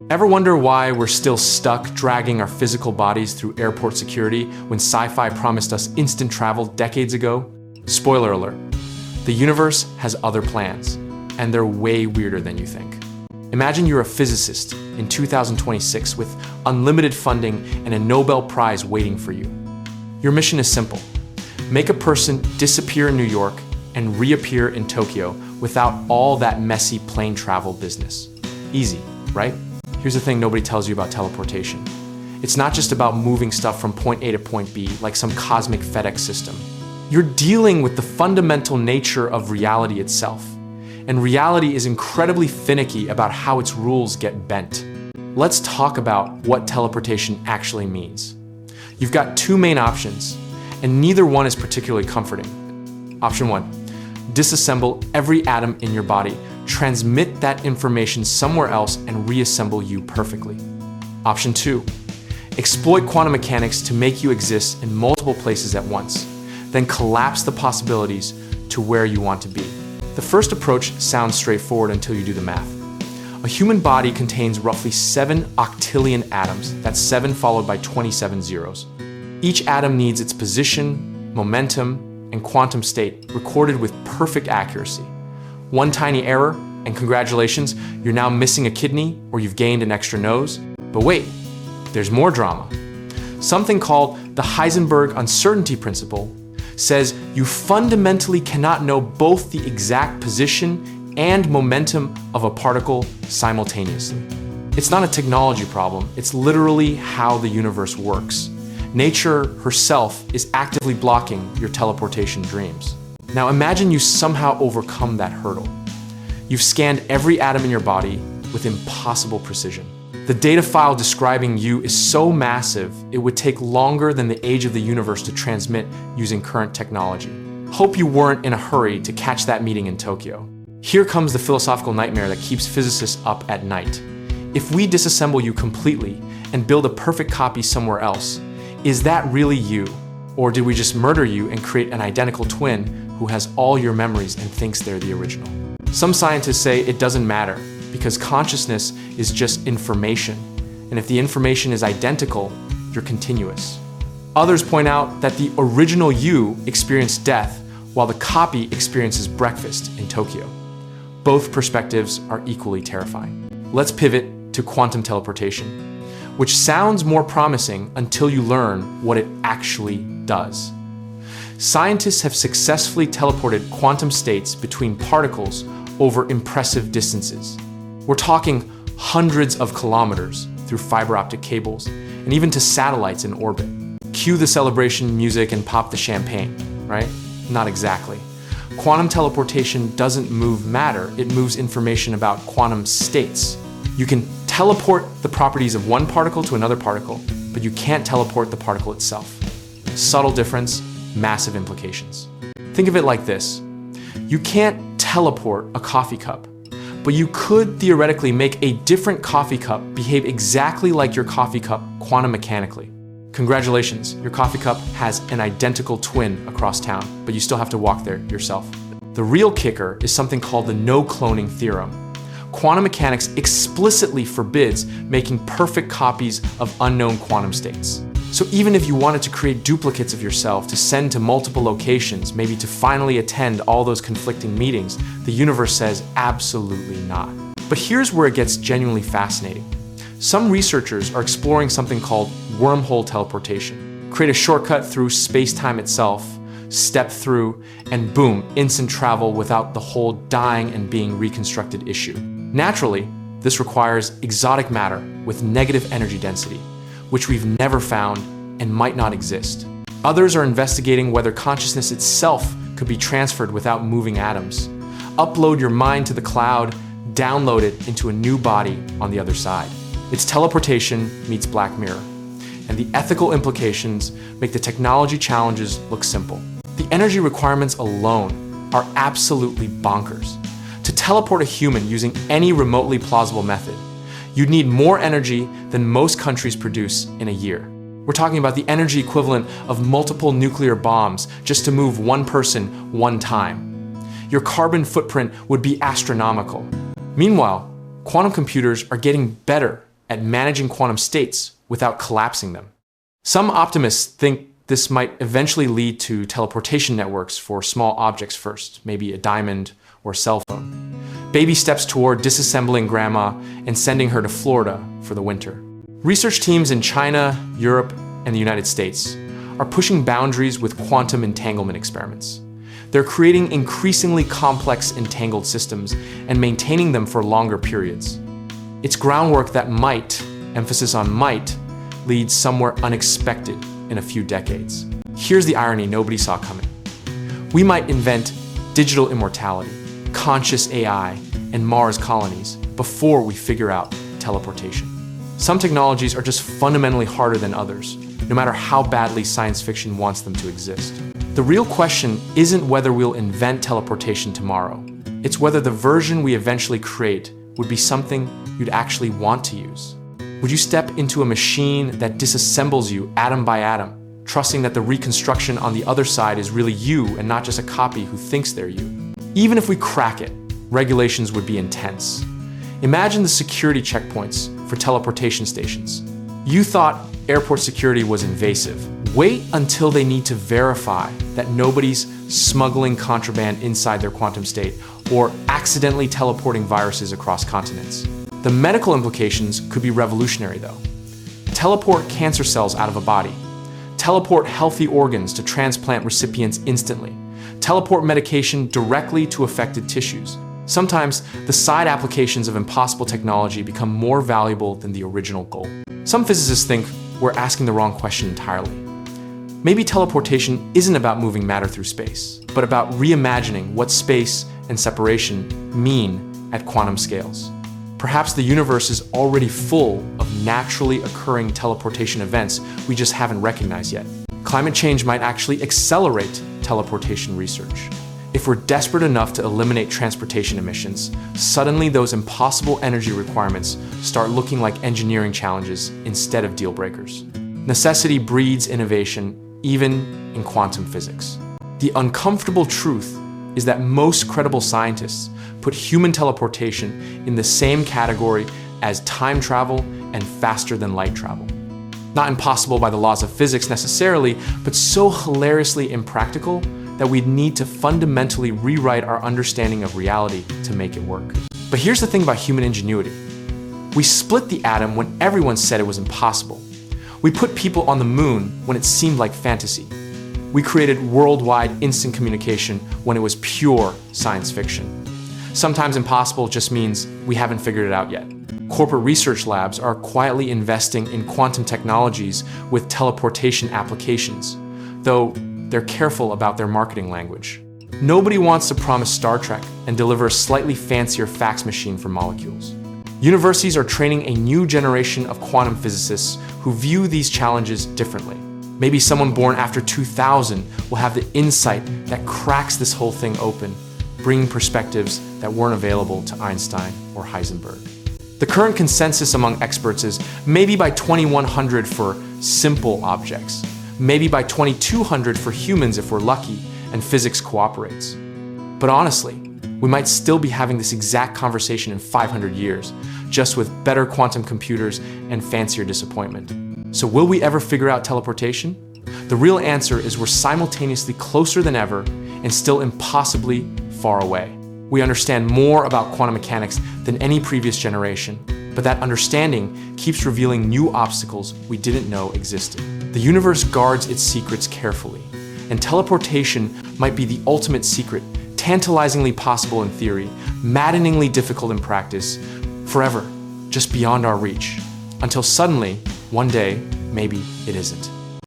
Ever wonder why we're still stuck dragging our physical bodies through airport security when sci-fi promised us instant travel decades ago? Spoiler alert, the universe has other plans, and they're way weirder than you think. Imagine you're a physicist in 2026 with unlimited funding and a Nobel Prize waiting for you. Your mission is simple. Make a person disappear in New York and reappear in Tokyo without all that messy plane travel business. Easy, right? Here's the thing nobody tells you about teleportation. It's not just about moving stuff from point A to point B like some cosmic FedEx system. You're dealing with the fundamental nature of reality itself. And reality is incredibly finicky about how its rules get bent. Let's talk about what teleportation actually means. You've got two main options, and neither one is particularly comforting. Option 1, disassemble every atom in your body, transmit that information somewhere else, and reassemble you perfectly. Option 2, exploit quantum mechanics to make you exist in multiple places at once, then collapse the possibilities to where you want to be. The first approach sounds straightforward until you do the math. A human body contains roughly 7 octillion atoms, that's 7 followed by 27 zeros. Each atom needs its position, momentum, and quantum state recorded with perfect accuracy. One tiny error, and congratulations, you're now missing a kidney or you've gained an extra nose. But wait, there's more drama. Something called the Heisenberg uncertainty principle says you fundamentally cannot know both the exact position and momentum of a particle simultaneously. It's not a technology problem, it's literally how the universe works. Nature herself is actively blocking your teleportation dreams. Now imagine you somehow overcome that hurdle. You've scanned every atom in your body with impossible precision. The data file describing you is so massive, it would take longer than the age of the universe to transmit using current technology. Hope you weren't in a hurry to catch that meeting in Tokyo. Here comes the philosophical nightmare that keeps physicists up at night. If we disassemble you completely and build a perfect copy somewhere else, is that really you? Or did we just murder you and create an identical twin who has all your memories and thinks they're the original? Some scientists say it doesn't matter because consciousness is just information. And if the information is identical, you're continuous. Others point out that the original you experienced death while the copy experiences breakfast in Tokyo. Both perspectives are equally terrifying. Let's pivot to quantum teleportation, which sounds more promising until you learn what it actually does. Scientists have successfully teleported quantum states between particles over impressive distances. We're talking hundreds of kilometers through fiber optic cables and even to satellites in orbit. Cue the celebration music and pop the champagne, right? Not exactly. Quantum teleportation doesn't move matter, it moves information about quantum states. You can teleport the properties of one particle to another particle, but you can't teleport the particle itself. Subtle difference, massive implications. Think of it like this. You can't teleport a coffee cup, but you could theoretically make a different coffee cup behave exactly like your coffee cup quantum mechanically. Congratulations, your coffee cup has an identical twin across town, but you still have to walk there yourself. The real kicker is something called the no cloning theorem. Quantum mechanics explicitly forbids making perfect copies of unknown quantum states. So even if you wanted to create duplicates of yourself to send to multiple locations, maybe to finally attend all those conflicting meetings, the universe says absolutely not. But here's where it gets genuinely fascinating. Some researchers are exploring something called wormhole teleportation. Create a shortcut through space-time itself, step through, and boom, instant travel without the whole dying and being reconstructed issue. Naturally, this requires exotic matter with negative energy density, which we've never found and might not exist. Others are investigating whether consciousness itself could be transferred without moving atoms. Upload your mind to the cloud, download it into a new body on the other side. It's teleportation meets Black Mirror. And the ethical implications make the technology challenges look simple. The energy requirements alone are absolutely bonkers. To teleport a human using any remotely plausible method, you'd need more energy than most countries produce in a year. We're talking about the energy equivalent of multiple nuclear bombs just to move one person one time. Your carbon footprint would be astronomical. Meanwhile, quantum computers are getting better at managing quantum states without collapsing them. Some optimists think this might eventually lead to teleportation networks for small objects first, maybe a diamond or a cell phone. Baby steps toward disassembling grandma and sending her to Florida for the winter. Research teams in China, Europe, and the United States are pushing boundaries with quantum entanglement experiments. They're creating increasingly complex entangled systems and maintaining them for longer periods. It's groundwork that might, emphasis on might, lead somewhere unexpected in a few decades. Here's the irony nobody saw coming. We might invent digital immortality, conscious AI, and Mars colonies before we figure out teleportation. Some technologies are just fundamentally harder than others, no matter how badly science fiction wants them to exist. The real question isn't whether we'll invent teleportation tomorrow. It's whether the version we eventually create would be something you'd actually want to use. Would you step into a machine that disassembles you atom by atom, trusting that the reconstruction on the other side is really you and not just a copy who thinks they're you? Even if we crack it, regulations would be intense. Imagine the security checkpoints for teleportation stations. You thought airport security was invasive. Wait until they need to verify that nobody's smuggling contraband inside their quantum state or accidentally teleporting viruses across continents. The medical implications could be revolutionary though. Teleport cancer cells out of a body. Teleport healthy organs to transplant recipients instantly. Teleport medication directly to affected tissues. Sometimes the side applications of impossible technology become more valuable than the original goal. Some physicists think we're asking the wrong question entirely. Maybe teleportation isn't about moving matter through space, but about reimagining what space and separation mean at quantum scales. Perhaps the universe is already full of naturally occurring teleportation events we just haven't recognized yet. Climate change might actually accelerate teleportation research. If we're desperate enough to eliminate transportation emissions, suddenly those impossible energy requirements start looking like engineering challenges instead of deal breakers. Necessity breeds innovation, even in quantum physics. The uncomfortable truth is that most credible scientists put human teleportation in the same category as time travel and faster than light travel. Not impossible by the laws of physics necessarily, but so hilariously impractical that we'd need to fundamentally rewrite our understanding of reality to make it work. But here's the thing about human ingenuity. We split the atom when everyone said it was impossible. We put people on the moon when it seemed like fantasy. We created worldwide instant communication when it was pure science fiction. Sometimes impossible just means we haven't figured it out yet. Corporate research labs are quietly investing in quantum technologies with teleportation applications, though they're careful about their marketing language. Nobody wants to promise Star Trek and deliver a slightly fancier fax machine for molecules. Universities are training a new generation of quantum physicists who view these challenges differently. Maybe someone born after 2000 will have the insight that cracks this whole thing open, bringing perspectives that weren't available to Einstein or Heisenberg. The current consensus among experts is maybe by 2100 for simple objects, maybe by 2200 for humans if we're lucky and physics cooperates. But honestly, we might still be having this exact conversation in 500 years, just with better quantum computers and fancier disappointment. So will we ever figure out teleportation? The real answer is we're simultaneously closer than ever and still impossibly far away. We understand more about quantum mechanics than any previous generation, but that understanding keeps revealing new obstacles we didn't know existed. The universe guards its secrets carefully, and teleportation might be the ultimate secret, tantalizingly possible in theory, maddeningly difficult in practice, forever, just beyond our reach. Until suddenly, one day, maybe it isn't.